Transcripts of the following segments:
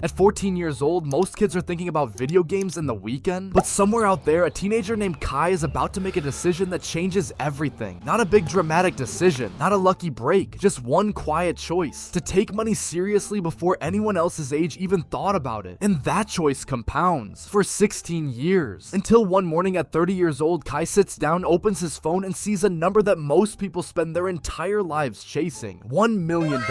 At 14 years old, most kids are thinking about video games and the weekend, but somewhere out there, a teenager named Kai is about to make a decision that changes everything. Not a big dramatic decision, not a lucky break, just one quiet choice: to take money seriously before anyone else's age even thought about it. And that choice compounds for 16 years. Until one morning at 30 years old, Kai sits down, opens his phone, and sees a number that most people spend their entire lives chasing: $1 million.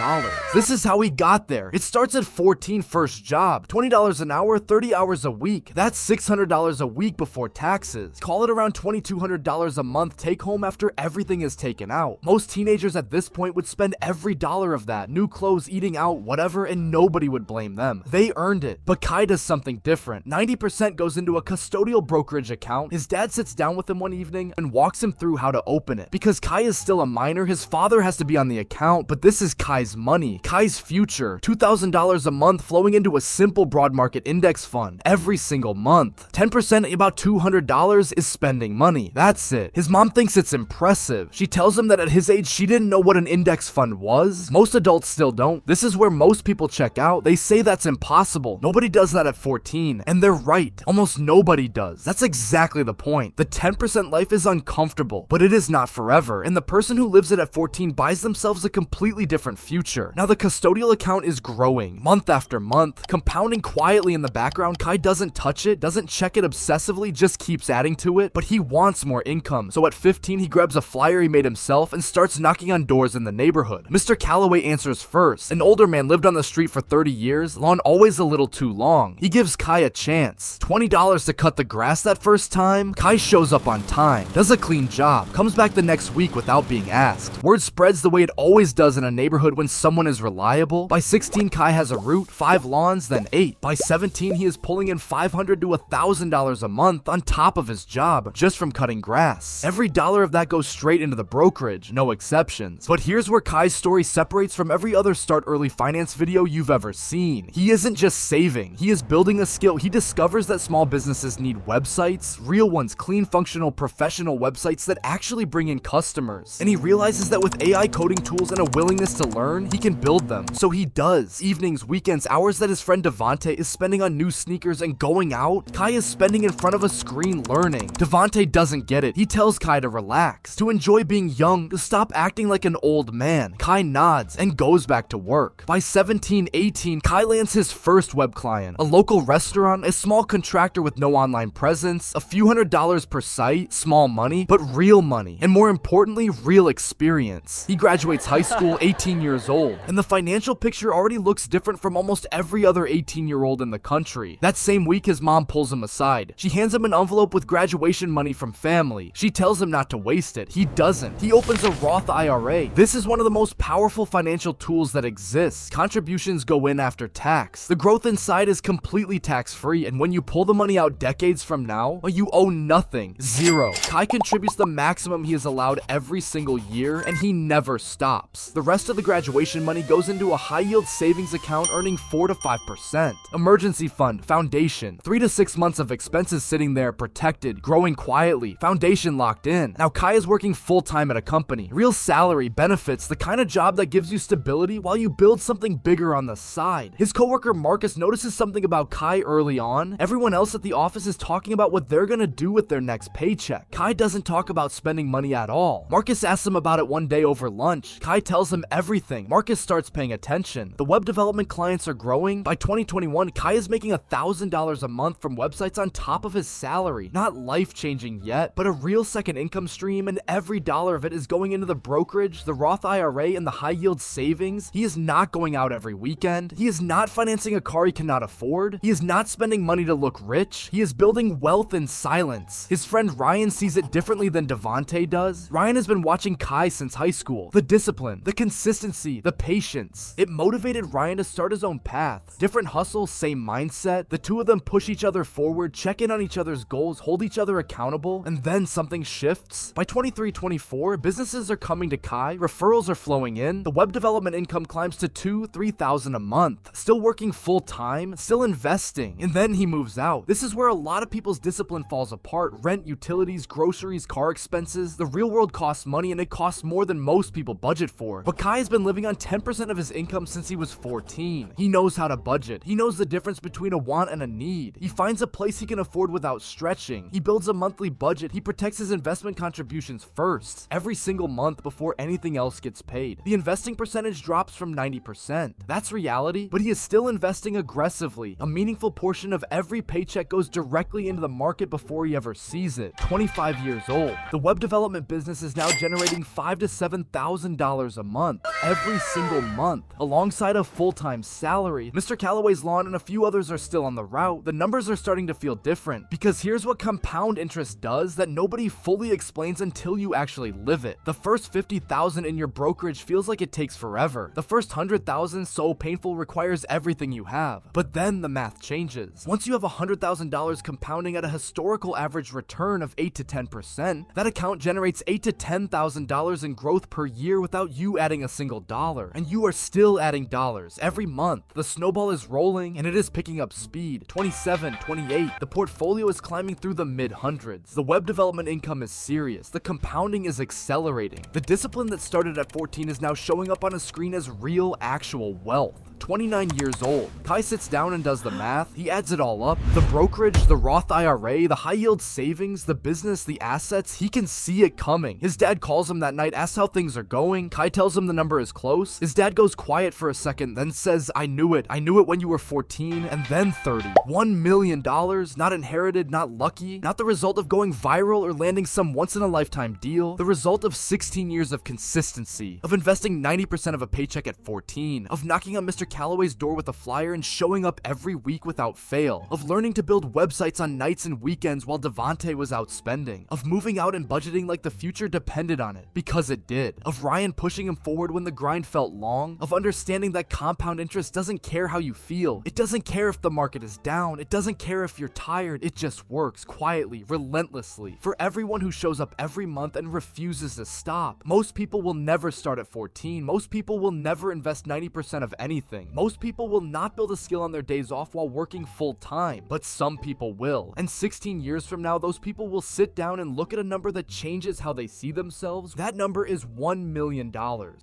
This is how he got there. It starts at 14, first job, $20 an hour, 30 hours a week. That's $600 a week before taxes. Call it around $2,200 a month take home after everything is taken out. Most teenagers at this point would spend every dollar of that, new clothes, eating out, whatever, and nobody would blame them. They earned it. But Kai does something different. 90% goes into a custodial brokerage account. His dad sits down with him one evening and walks him through how to open it. Because Kai is still a minor, his father has to be on the account, but this is Kai's money, Kai's future. $2,000 a month flowing into a simple broad market index fund every single month. 10%, about $200, is spending money. That's it. His mom thinks it's impressive. She tells him that at his age, she didn't know what an index fund was. Most adults still don't. This is where most people check out. They say that's impossible. Nobody does that at 14. And they're right. Almost nobody does. That's exactly the point. The 10% life is uncomfortable, but it is not forever. And the person who lives it at 14 buys themselves a completely different future. Now the custodial account is growing month after month, compounding quietly in the background. Kai doesn't touch it, doesn't check it obsessively, just keeps adding to it, but he wants more income. So at 15, he grabs a flyer he made himself and starts knocking on doors in the neighborhood. Mr. Calloway answers first. An older man, lived on the street for 30 years, lawn always a little too long. He gives Kai a chance. $20 to cut the grass that first time. Kai shows up on time, does a clean job, comes back the next week without being asked. Word spreads the way it always does in a neighborhood when someone is reliable. By 16, Kai has a route, 5 lawns, then 8. By 17, he is pulling in $500 to $1,000 a month on top of his job, just from cutting grass. Every dollar of that goes straight into the brokerage, no exceptions. But here's where Kai's story separates from every other start early finance video you've ever seen. He isn't just saving, he is building a skill. He discovers that small businesses need websites, real ones, clean, functional, professional websites that actually bring in customers. And he realizes that with AI coding tools and a willingness to learn, he can build them. So he does. Evenings, weekends, hours that his friend Devontae is spending on new sneakers and going out, Kai is spending in front of a screen learning. Devontae doesn't get it. He tells Kai to relax, to enjoy being young, to stop acting like an old man. Kai nods and goes back to work. By 17, 18, Kai lands his first web client, a local restaurant, a small contractor with no online presence, a few $100s per site, small money, but real money, and more importantly, real experience. He graduates high school 18 years old, and the financial picture already looks different from almost every other 18-year-old in the country. That same week, his mom pulls him aside. She hands him an envelope with graduation money from family. She tells him not to waste it. He doesn't. He opens a Roth IRA. This is one of the most powerful financial tools that exists. Contributions go in after tax. The growth inside is completely tax-free, and when you pull the money out decades from now, you owe nothing. Zero. Kai contributes the maximum he is allowed every single year, and he never stops. The rest of the graduation money goes into a high-yield savings account earning 4 to 5%. Emergency fund, foundation, 3 to 6 months of expenses sitting there protected, growing quietly, foundation locked in. Now Kai is working full-time at a company. Real salary, benefits, the kind of job that gives you stability while you build something bigger on the side. His coworker Marcus notices something about Kai early on. Everyone else at the office is talking about what they're gonna do with their next paycheck. Kai doesn't talk about spending money at all. Marcus asks him about it one day over lunch. Kai tells him everything. Marcus starts paying attention. The web development clients are growing. By 2021, Kai is making $1,000 a month from websites on top of his salary. Not life-changing yet, but a real second income stream, and every dollar of it is going into the brokerage, the Roth IRA, and the high-yield savings. He is not going out every weekend. He is not financing a car he cannot afford. He is not spending money to look rich. He is building wealth in silence. His friend Ryan sees it differently than Devontae does. Ryan has been watching Kai since high school. The discipline, the consistency, the patience. It motivated Ryan to start his own path. Different hustle, same mindset. The two of them push each other forward, check in on each other's goals, hold each other accountable, and then something shifts. By 23-24, businesses are coming to Kai, referrals are flowing in, the web development income climbs to $2,000-3,000 a month. Still working full time, still investing, and then he moves out. This is where a lot of people's discipline falls apart. Rent, utilities, groceries, car expenses. The real world costs money, and it costs more than most people budget for. But Kai has been living on 10% of his income since he was 14. He knows how to budget. He knows the difference between a want and a need. He finds a place he can afford without stretching. He builds a monthly budget. He protects his investment contributions first, every single month before anything else gets paid. The investing percentage drops from 90%. That's reality, but he is still investing aggressively. A meaningful portion of every paycheck goes directly into the market before he ever sees it. 25 years old. The web development business is now generating $5,000 to $7,000 a month, every single month, alongside a full-time salary. Mr. Calloway's lawn and a few others are still on the route. The numbers are starting to feel different, because here's what compound interest does that nobody fully explains until you actually live it. The first $50,000 in your brokerage feels like it takes forever. The first $100,000, so painful, requires everything you have. But then the math changes. Once you have $100,000 compounding at a historical average return of 8 to 10%, that account generates $8,000 to $10,000 in growth per year without you adding a single dollar. And you are still adding dollars every month. The snowball is rolling and it is picking up speed. 27, 28, the portfolio is climbing through the mid-hundreds. The web development income is serious. The compounding is accelerating. The discipline that started at 14 is now showing up on a screen as real, actual wealth. 29 years old. Kai sits down and does the math. He adds it all up. The brokerage, the Roth IRA, the high yield savings, the business, the assets, he can see it coming. His dad calls him that night, asks how things are going. Kai tells him the number is close. His dad goes quiet for a second, then says, I knew it. I knew it when you were 14 and then 30. $1 million, not inherited, not lucky, not the result of going viral or landing some once in a lifetime deal. The result of 16 years of consistency, of investing 90% of a paycheck at 14, of knocking on Mr. Calloway's door with a flyer and showing up every week without fail, of learning to build websites on nights and weekends while Devontae was out spending, of moving out and budgeting like the future depended on it, because it did, of Ryan pushing him forward when the grind felt long, of understanding that compound interest doesn't care how you feel. It doesn't care if the market is down. It doesn't care if you're tired. It just works quietly, relentlessly, for everyone who shows up every month and refuses to stop. Most people will never start at 14. Most people will never invest 90% of anything. Most people will not build a skill on their days off while working full time, but some people will. And 16 years from now, those people will sit down and look at a number that changes how they see themselves. That number is $1 million.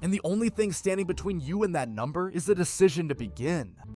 And the only thing standing between you and that number is the decision to begin.